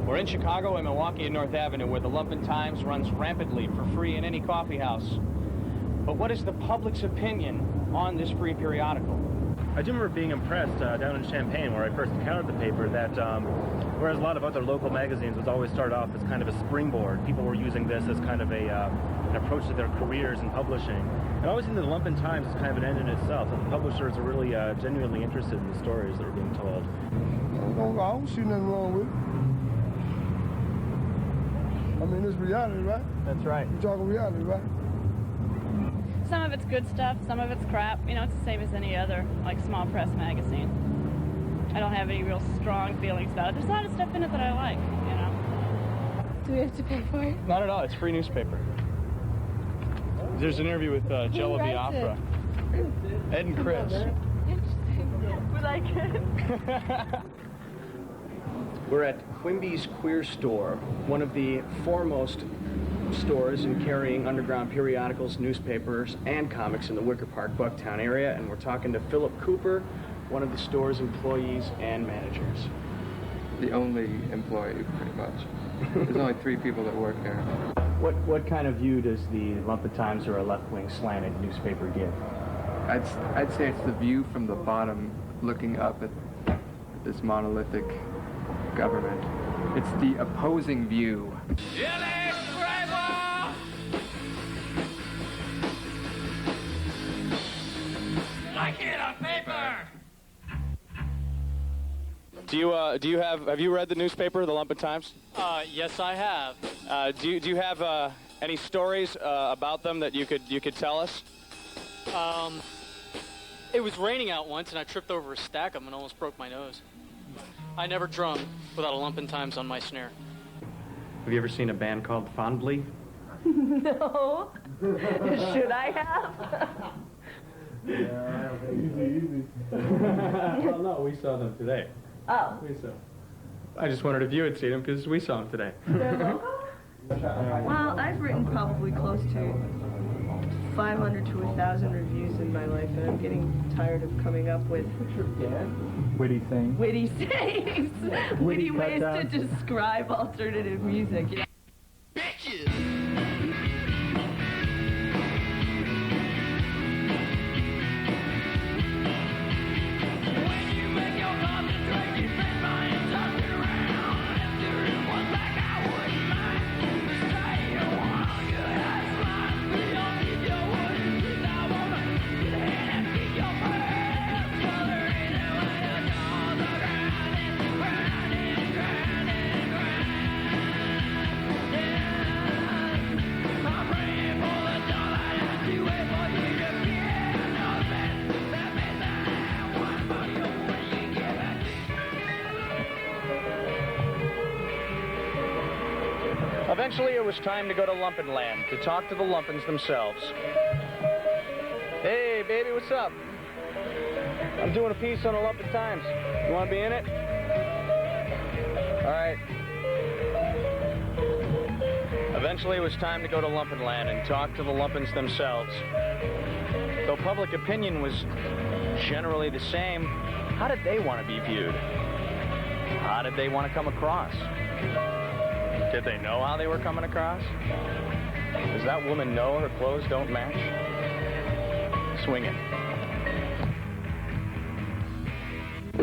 We're in Chicago and Milwaukee and North Avenue, where the Lumen Times runs rampantly for free in any coffee house. But what is the public's opinion on this free periodical? I do remember being impressed down in Champaign, where I first encountered the paper, that whereas a lot of other local magazines was always started off as kind of a springboard, people were using this as kind of an approach to their careers in publishing. And I always think that the Lumen Times is kind of an end in itself, that the publishers are really genuinely interested in the stories that are being told. I don't see nothing wrong with it. I mean, it's reality, right? That's right. You're talking reality, right? Some of it's good stuff, some of it's crap. You know, it's the same as any other, like, small press magazine. I don't have any real strong feelings about it. There's a lot of stuff in it that I like, you know. Do we have to pay for it? Not at all. It's free newspaper. There's an interview with Jello Biafra. Ed and Chris. Interesting. We like it. We're at Quimby's Queer Store, one of the foremost stores in carrying underground periodicals, newspapers, and comics in the Wicker Park, Bucktown area, and we're talking to Philip Cooper, one of the store's employees and managers. The only employee, pretty much. There's only 3 people that work here. What kind of view does the Lumen Times or a left-wing slanted newspaper give? I'd say it's the view from the bottom, looking up at this monolithic government. It's the opposing view. Like it on paper. Have you read the newspaper, the Lumen Times? Yes, I have. Do you have any stories about them that you could tell us? It was raining out once, and I tripped over a stack of them and almost broke my nose. I never drum without a Lumen Times on my snare. Have you ever seen a band called Fondly? No. Should I have? Easy. Well, no, we saw them today. Oh. We saw. I just wondered if you had seen them because we saw them today. Well, I've written probably close to 500 to 1,000 reviews in my life, and I'm getting tired of coming up with Witty thing. witty sayings, witty ways to cutouts. describe alternative music. You know? Bitches! Eventually, it was time to go to Lumpenland to talk to the Lumpens themselves. Hey, baby, what's up? I'm doing a piece on the Lumen Times. You want to be in it? All right. Eventually, it was time to go to Lumpenland and talk to the Lumpens themselves. Though public opinion was generally the same, how did they want to be viewed? How did they want to come across? Did they know how they were coming across? Does that woman know her clothes don't match? Swing it.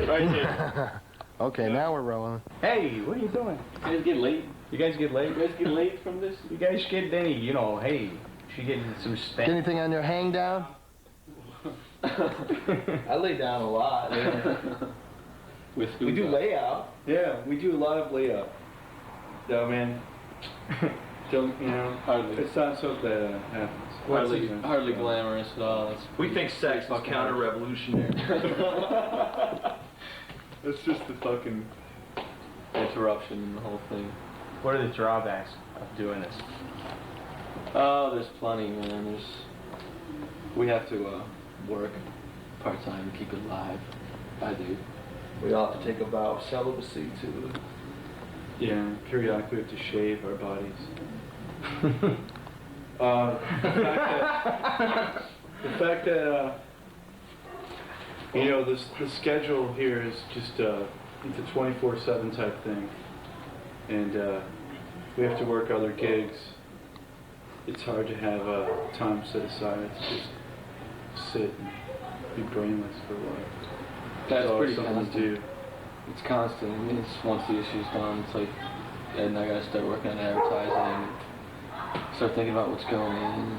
Right here. Okay, now we're rolling. Hey, what are you doing? You guys get late? You guys get late? You guys get late from this? You guys get any, hey, she getting some Get anything on your hang down? I lay down a lot. Yeah. We do layout. Yeah, we do a lot of layout. No, man. Don't, Hardly. It's not so that happens. Hardly glamorous at all. We think sex is counter-revolutionary. It's just the fucking Interruption in the whole thing. What are the drawbacks of doing this? Oh, there's plenty, man. We have to work part-time to keep it alive. I do. We all have to take a vow of celibacy too. Yeah, periodically we have to shave our bodies. The fact that, you know, the schedule here is just, it's a 24/7 type thing. And we have to work other gigs. It's hard to have time set aside to just sit and be brainless for a while. That's pretty something constant. to do. It's constant. I mean, it's once the issue's done, it's like, and I gotta start working on advertising, start thinking about what's going in.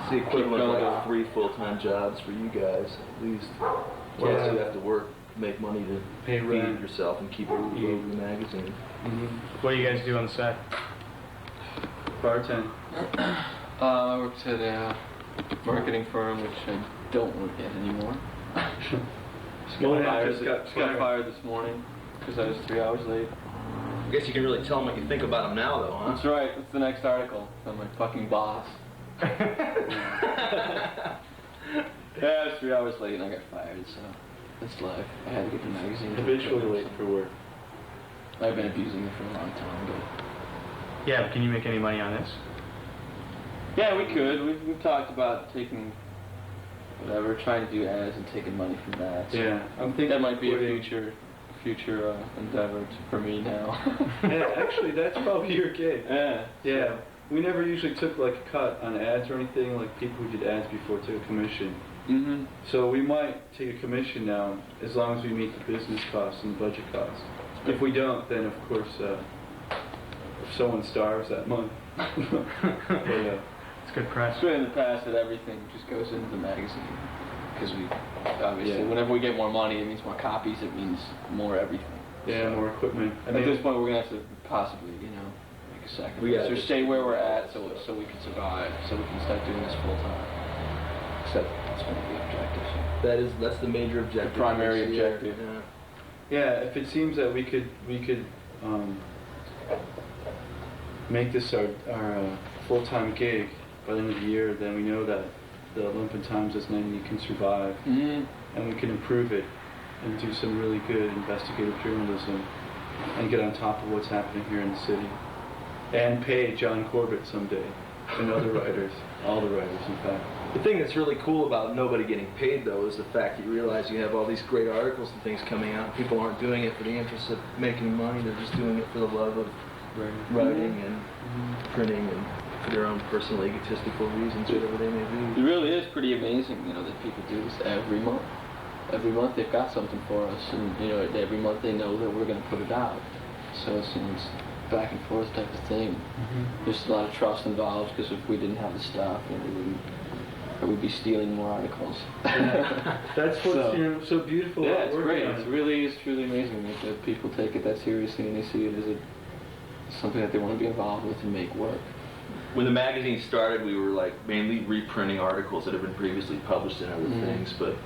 It's the equivalent of like 3 full-time jobs for you guys, at least. Plus you have to work, make money to Pay feed rent. yourself and keep it afloat in the magazine. What do you guys do on the side? Bartend. I worked at a marketing firm, which I don't work at anymore. Just got fired this morning because I was 3 hours late. I guess you can really tell them what you think about them now, though, huh? That's right. That's the next article on my fucking boss. Yeah, I was 3 hours late and I got fired, so that's life. I had to get the magazine. Habitually late for work. I've been abusing it for a long time, but... Yeah, but can you make any money on this? Yeah, we could. We've talked about taking... whatever, trying to do ads and taking money from that. So Yeah, I'm thinking that might be a quitting. future endeavor for me now. Yeah, actually, that's probably your gig. Yeah. Yeah. We never usually took like a cut on ads or anything, like people who did ads before took a commission. Mm-hmm. So we might take a commission now, as long as we meet the business costs and the budget costs. If we don't, then of course, if someone starves that month. But, It's good press. It's been in the past that everything just goes into the magazine. Because we, obviously, whenever we get more money, it means more copies, it means more everything. yeah, more equipment. At this point, we're going to have to possibly, make a sacrifice. Or stay where we're at so we can survive, so we can start doing this full time. Except that's one of the objectives. That's the major objective. The primary this year. objective. Yeah. Yeah, if it seems that we could make this our full-time gig by the end of the year, then we know that the Lumen Times as an entity can survive, Mm-hmm. and we can improve it and do some really good investigative journalism and get on top of what's happening here in the city and pay John Corbett someday and other writers, all the writers in fact. The thing that's really cool about nobody getting paid, though, is the fact that you realize you have all these great articles and things coming out. People aren't doing it for the interest of making money. They're just doing it for the love of writing and printing and for their own personal egotistical reasons, whatever they may It be. really is pretty amazing, that people do this every month. Every month they've got something for us, and every month they know that we're going to put it out. So it's back and forth type of thing. There's a lot of trust involved, because if we didn't have the stuff, we'd be stealing more articles. Yeah. That's what's so beautiful Yeah, about it's working great. on It's it. really amazing that people take it that seriously and they see it as something that they want to be involved with and make work. When the magazine started, we were mainly reprinting articles that had been previously published in other things, but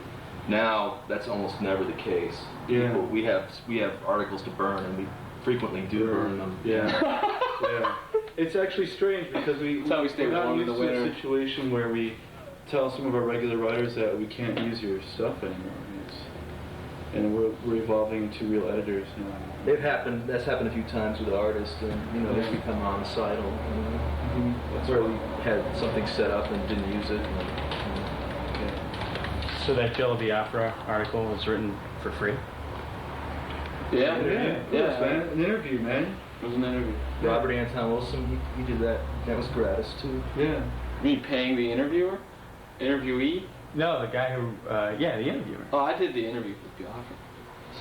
now that's almost never the case. Yeah. We have articles to burn, and we frequently do burn them. Yeah. Yeah. It's actually strange because we're not used to a situation where we tell some of our regular writers that we can't use your stuff anymore. And we're evolving into real editors now. That's happened a few times with artists, and they've become homicidal. That's where we had something set up and didn't use it. So that Jello Biafra article was written for free? Yeah, man. An interview, man. It was an interview. Robert Anton Wilson, he did that. That was gratis too. Yeah. You mean paying the interviewer? Interviewee? No, the guy who, the interviewer. Oh, I did the interview with Biafra.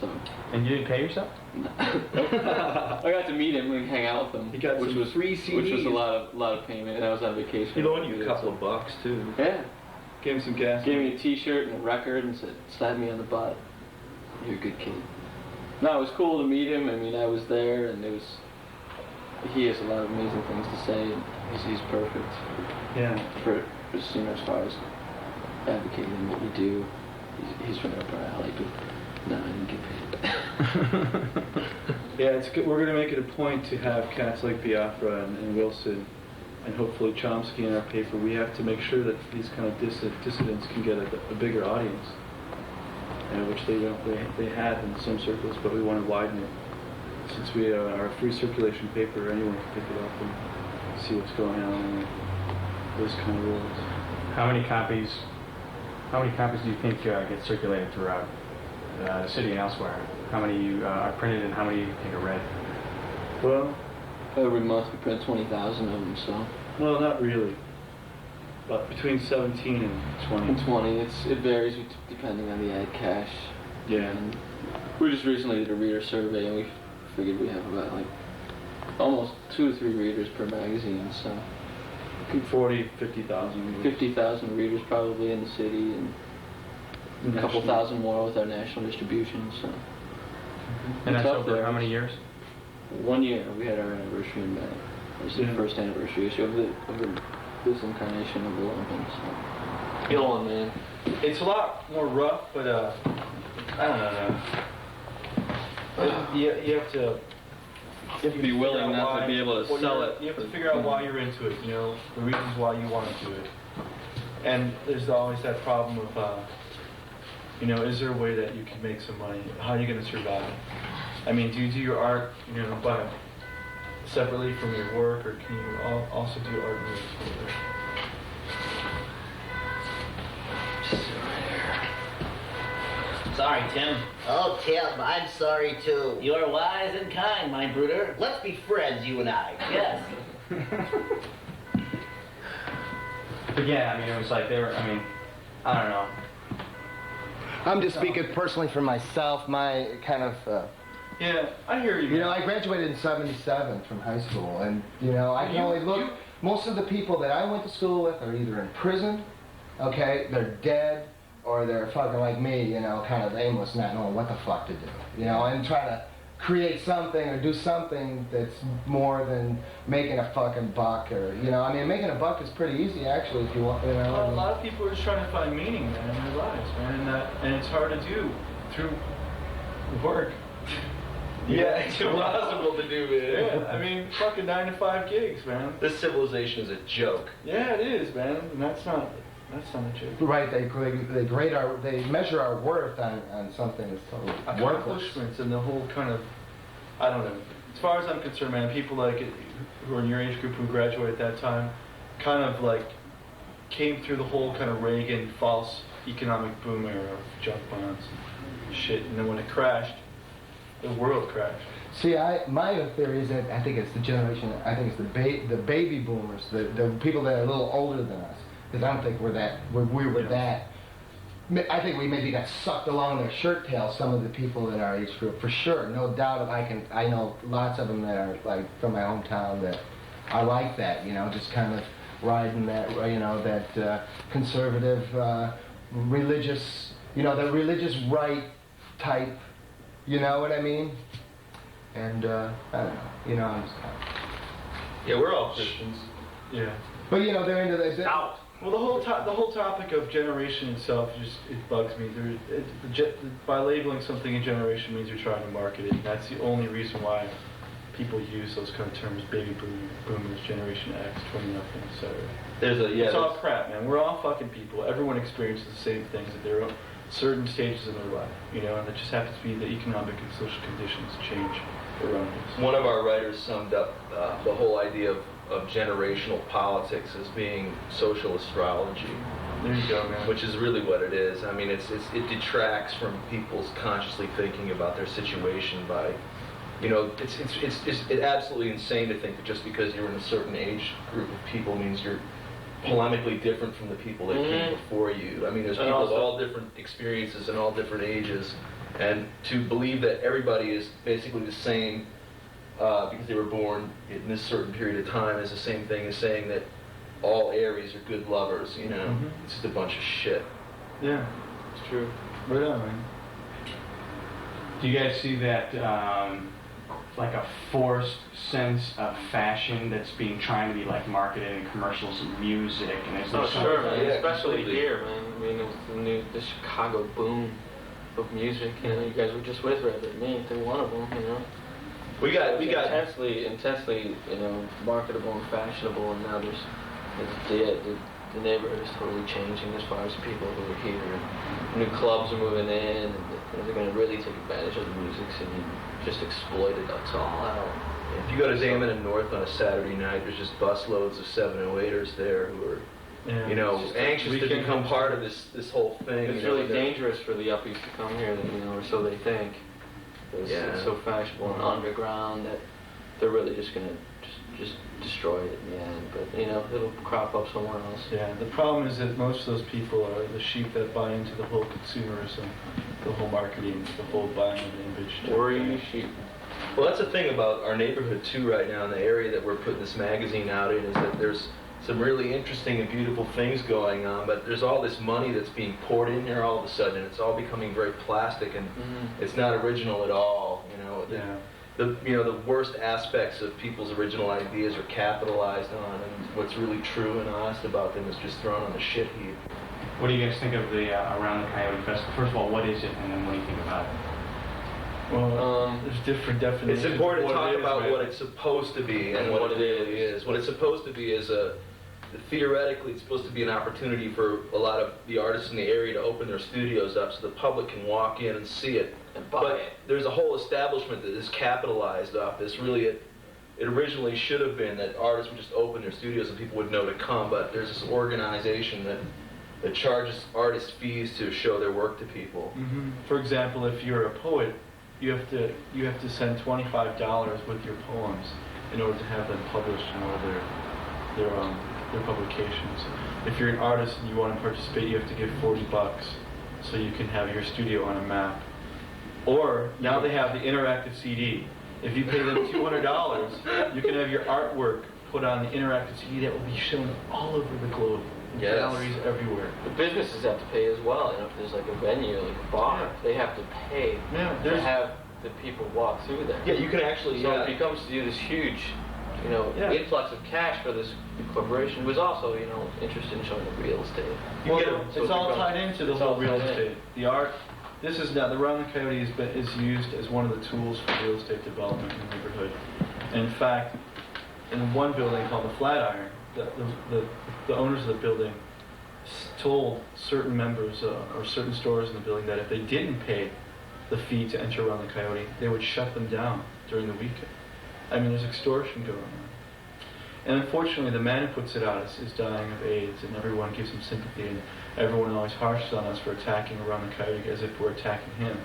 So. And you didn't pay yourself? No. I got to meet him and hang out with him. He got which was free CDs. Which was a lot of payment, and I was on vacation. He loaned you a couple of bucks too. Yeah. Gave him some gas. Gave me a T-shirt and a record and said, "Slap me on the butt. You're a good kid." No, it was cool to meet him. I mean, I was there, and he has a lot of amazing things to say. And he's perfect. Yeah. For as far as advocating what we do, he's right up our alley. But no, I didn't get paid. Yeah, it's good. We're going to make it a point to have cats like Biafra and Wilson, and hopefully Chomsky in our paper. We have to make sure that these kind of dissidents can get a bigger audience, which they have in some circles, but we want to widen it. Since we are a free circulation paper, anyone can pick it up and see what's going on and those kind of rules. How many copies How many copies do you think get circulated throughout the city and elsewhere? How many are printed and how many do you think are read? Well, every month we print 20,000 of them, so. Well, not really. But between 17 and 20. And 20, it varies depending on the ad cash. Yeah. And we just recently did a reader survey and we figured we have about like almost 2 to 3 readers per magazine, so. 40, 50,000. 50,000 readers probably in the city and a couple thousand more with our national distribution, so. And that's over how many years? 1 year. We had our anniversary in May. It was the first anniversary issue of this incarnation of the Lumen. So. Go on, man. It's a lot more rough, but I don't know. You have to. You have to be willing not to be able to sell it. You have to figure out why you're into it. You know, the reasons why you want to do it. And there's always that problem of, you know, is there a way that you can make some money? How are you going to survive? I mean, do you do your art, you know, separately from your work, or can you also do art movies together? Sorry, Tim. Oh, Tim, I'm sorry too. You're wise and kind, my brooder. Let's be friends, you and I. Yes. But yeah, I mean, it was like they were, I mean, I don't know. I'm just speaking personally for myself, my kind of... Yeah, I hear you. You know, I graduated in '77 from high school, and, you know, I can only look... Most of the people that I went to school with are either in prison, okay, they're dead, or they're fucking like me, you know, kind of aimless, not knowing what the fuck to do. You know, and trying to create something or do something that's more than making a fucking buck, or, you know, I mean, making a buck is pretty easy, actually, if you want, you know. Well, a lot of people are just trying to find meaning, man, in their lives, man, and it's hard to do through work. Yeah, it's impossible to do, man. Yeah, I mean, fucking 9 to 5 gigs, man. This civilization is a joke. Yeah, it is, man, and that's not a joke. Right, they measure our worth on something that's totally worthless. Accomplishments and the whole kind of, I don't know. As far as I'm concerned, man, people like it, who are in your age group who graduated at that time, kind of like came through the whole kind of Reagan false economic boom era of junk bonds and shit, and then when it crashed, the world crashed. See, my theory is that I think it's the generation. I think it's the baby boomers, the people that are a little older than us. Because I don't think we were that. I think we maybe got sucked along their shirt tails. Some of the people in our age group, for sure, no doubt. I know lots of them that are like from my hometown that are like that. You know, just kind of riding that, you know, that conservative, religious, you know, the religious right type. You know what I mean? And, I don't know. You know, I'm just kind of... Yeah, we're all Christians. Yeah. But, you know, they're into this... Out. Well, the whole topic of generation itself, it bugs me. By labeling something a generation means you're trying to market it. And that's the only reason why people use those kind of terms, baby boomers, Generation X, 20-nothing, etc. It's all crap, man. We're all fucking people. Everyone experiences the same things at their own certain stages in their life, you know, and it just happens to be the economic and social conditions change around us. One of our writers summed up the whole idea of generational politics as being social astrology. There you go, man. Which is really what it is. I mean, it detracts from people's consciously thinking about their situation by, you know, it's absolutely insane to think that just because you're in a certain age group of people means you're polemically different from the people that came before you. I mean, there's people of all different experiences and all different ages, and to believe that everybody is basically the same because they were born in this certain period of time is the same thing as saying that all Aries are good lovers, you know. It's just a bunch of shit. Yeah, it's true. Right on, man. Do you guys see that, like a forced sense of fashion that's being trying to be like marketed in commercials and music, and it's sure, man. Especially here, man. I mean, it's the Chicago boom of music. You know, you guys were just with Red than me. They're one of them. You know, we got intensely, you know, marketable and fashionable, and now the neighborhood is totally changing as far as people who are here. New clubs are moving in, and they're going to really take advantage of the music scene and just exploit it. That's all out. If you go to Damon and North on a Saturday night, there's just busloads of 708ers there who are Yeah. You know, anxious to weekend become culture. part of this whole thing. It's you know, really they're- dangerous for the uppies to come here, you know, or so they think. It's so fashionable and underground that they're really just gonna just destroy it in the end. But you know, it'll crop up somewhere else. Yeah, the problem is that most of those people are the sheep that buy into the whole consumerism, the whole marketing, the whole buying of image. Worrying sheep. Well, that's the thing about our neighborhood too right now in the area that we're putting this magazine out in, is that there's some really interesting and beautiful things going on, but there's all this money that's being poured in here all of a sudden, and it's all becoming very plastic, and it's not original at all. You know, the worst aspects of people's original ideas are capitalized on, and what's really true and honest about them is just thrown on the shit heap. What do you guys think of the Around the Coyote Festival? First of all, what is it, and then what do you think about it? Well, there's different definitions. It's important to of what talk it is, about right? what it's supposed to be and what it really is. What it's supposed to be is theoretically, it's supposed to be an opportunity for a lot of the artists in the area to open their studios up so the public can walk in and see it. But there's a whole establishment that is capitalized off this. Really, it originally should have been that artists would just open their studios and people would know to come, but there's this organization that charges artists fees to show their work to people. For example, if you're a poet, you have to send $25 with your poems in order to have them published in all their publications. If you're an artist and you want to participate, you have to give $40 so you can have your studio on a map. Or now they have the interactive CD. If you pay them $200, you can have your artwork put on the interactive CD that will be shown all over the globe. Galleries everywhere. The businesses have to pay as well. You know, if there's like a venue, like a bar, they have to pay to have the people walk through there. Yeah, you can actually. So it becomes this huge, you know, influx of cash for this corporation, who is also, you know, interested in showing the real estate. It's all tied into the whole real estate. The art. This is now the Around the Coyote is used as one of the tools for real estate development in the neighborhood. And in fact, in one building called the Flatiron, the owners of the building told certain members or certain stores in the building that if they didn't pay the fee to enter Around the Coyote, they would shut them down during the weekend. I mean, there's extortion going on. And unfortunately, the man who puts it out is dying of AIDS, and everyone gives him sympathy, and everyone always harshes on us for attacking Around the Coyote as if we're attacking him.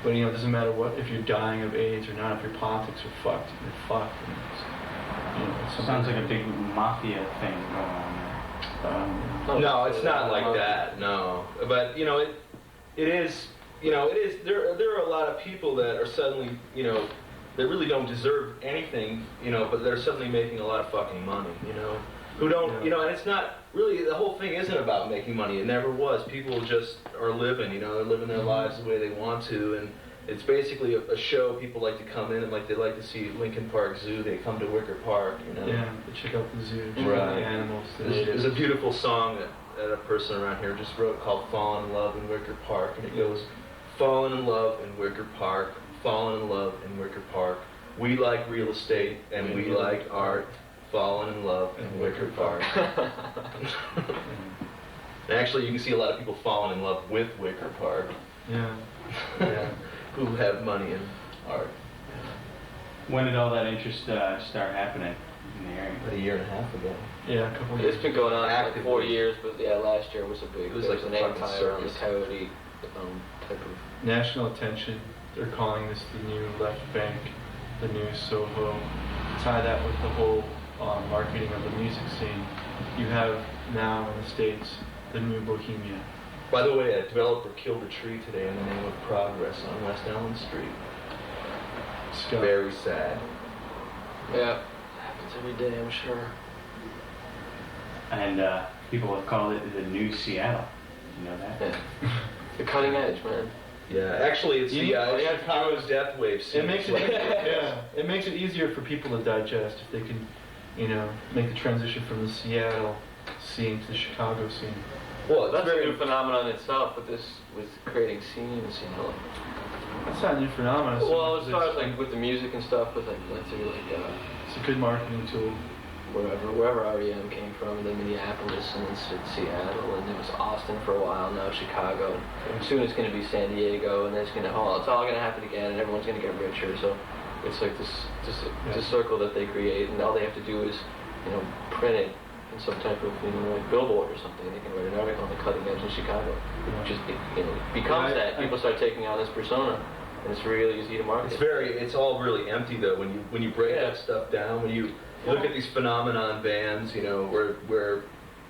But, you know, it doesn't matter what, if you're dying of AIDS or not, if your politics are fucked, you're fucked. And it's Sounds like a big mafia thing going on there. No, it's not like that. No, but you know, it is. You know, it is. There are a lot of people that are suddenly, you know, that really don't deserve anything, you know, but they're suddenly making a lot of fucking money, you know, who don't, you know, and it's not really, the whole thing isn't about making money. It never was. People just are living, you know, they're living their lives the way they want to, and it's basically a show. People like to come in and they like to see Lincoln Park Zoo. They come to Wicker Park, you know. Yeah, they check out the zoo, check out Right. the animals. There's a beautiful song that a person around here just wrote called "Fallen in Love in Wicker Park," and it goes, "Fallen in love in Wicker Park, fallen in love in Wicker Park. We like real estate and we like art. Fallen in love in Wicker Park." And actually, you can see a lot of people falling in love with Wicker Park. Yeah. Who have money and art. When did all that interest start happening in the area? A year and a half ago. Yeah, a couple years. It's been going on for like Actively. 4 years, but yeah, last year was a big. It was there like an a fucking empire on the circus. Coyote type of. National attention. They're calling this the new left bank, the new Soho. Tie that with the whole marketing of the music scene. You have now in the States the new Bohemia. By the way, a developer killed a tree today in the name of progress on West Elm Street. Very sad. Yeah, happens every day, I'm sure. And people have called it the new Seattle. You know that? Yeah. The cutting edge, man. Yeah, actually, it's the Chicago's death wave scene. It makes it it makes it easier for people to digest if they can, you know, make the transition from the Seattle scene to the Chicago scene. Well, that's a new phenomenon itself, but this with creating scenes, you know. That's not a new phenomenon. Well, as far as like with the music and stuff, with like went through like it's a good marketing tool. Wherever REM came from, and then Minneapolis, and then Seattle, and it was Austin for a while. Now Chicago. And soon it's going to be San Diego, and then it's all going to happen again, and everyone's going to get richer. So it's like this circle that they create, and all they have to do is, you know, print it in some type of, like billboard or something. They can write an article on the cutting edge in Chicago. Just becomes that. People start taking on this persona, and it's really easy to market. It's all really empty though when you break that stuff down. When you look at these phenomenon bands, where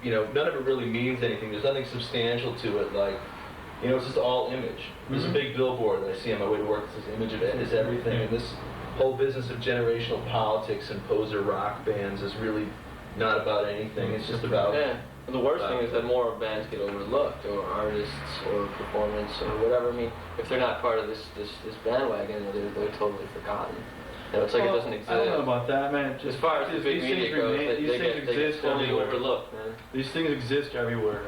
none of it really means anything. There's nothing substantial to it. Like, it's just all image. There's a big billboard that I see on my way to work that says image of it is everything. And this whole business of generational politics and poser rock bands is really not about anything. It's just about... Yeah. And the worst thing is that more bands get overlooked, or artists, or performance, or whatever. I mean, if they're not part of this bandwagon, they're totally forgotten. It's like it doesn't exist. I don't know about that, man. As far as the big media goes, they get totally overlooked, man. These things exist everywhere.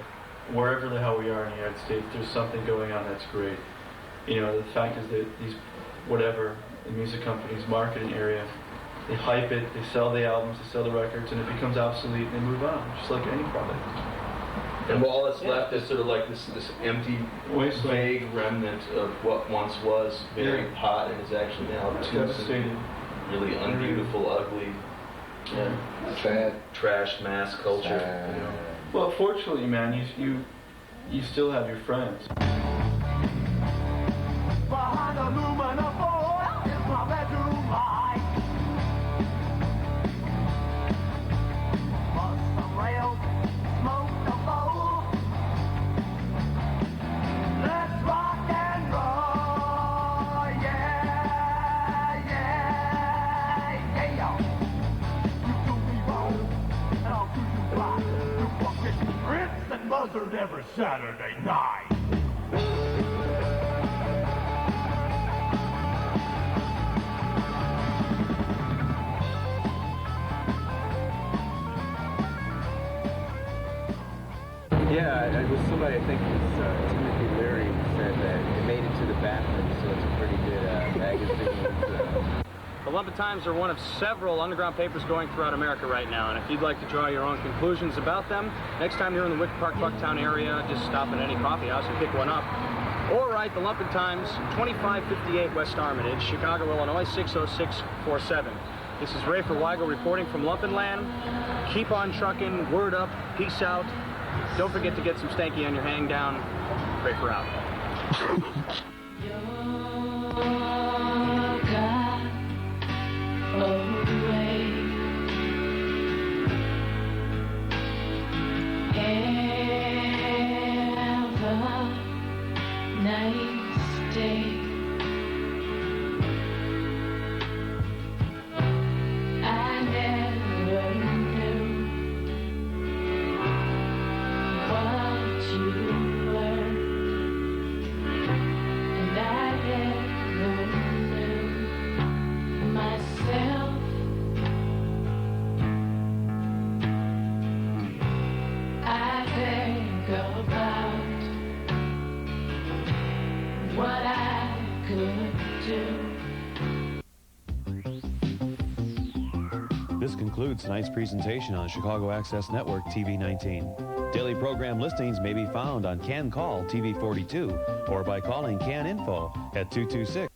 Wherever the hell we are in the United States, there's something going on that's great. The fact is that the music companies, marketing area, they hype it, they sell the albums, they sell the records, and it becomes obsolete, and they move on, just like any product. And all that's left is sort of like this empty, vague remnant of what once was very hot and is actually now devastated, really unbeautiful, ugly, sad, trashed mass culture. Well, fortunately, man, you still have your friends. Behind the lumen of oil is my bedroom light. Bust some rails, smoke the bowl. Let's rock and roll, yeah, y'all. You do me wrong, and I'll do you back. You fucking Prince and Buzzard every Saturday night. Yeah, it was somebody, I think it was Timothy Leary, who said that it made it to the bathroom, so it's a pretty good magazine. The Lumen Times are one of several underground papers going throughout America right now, and if you'd like to draw your own conclusions about them, next time you're in the Wicker Park, Bucktown area, just stop at any coffee house and pick one up. Or write the Lumen Times, 2558 West Armitage, Chicago, Illinois, 60647. This is Ray for Weigel reporting from Lumpenland. Keep on trucking, word up, peace out. Don't forget to get some stanky on your hang down. Ray for out. Nice day. I never knew what you were, and I never knew myself. I think about what I could do. This concludes tonight's presentation on the Chicago Access Network TV 19. Daily program listings may be found on Can Call TV 42 or by calling Can Info at 226.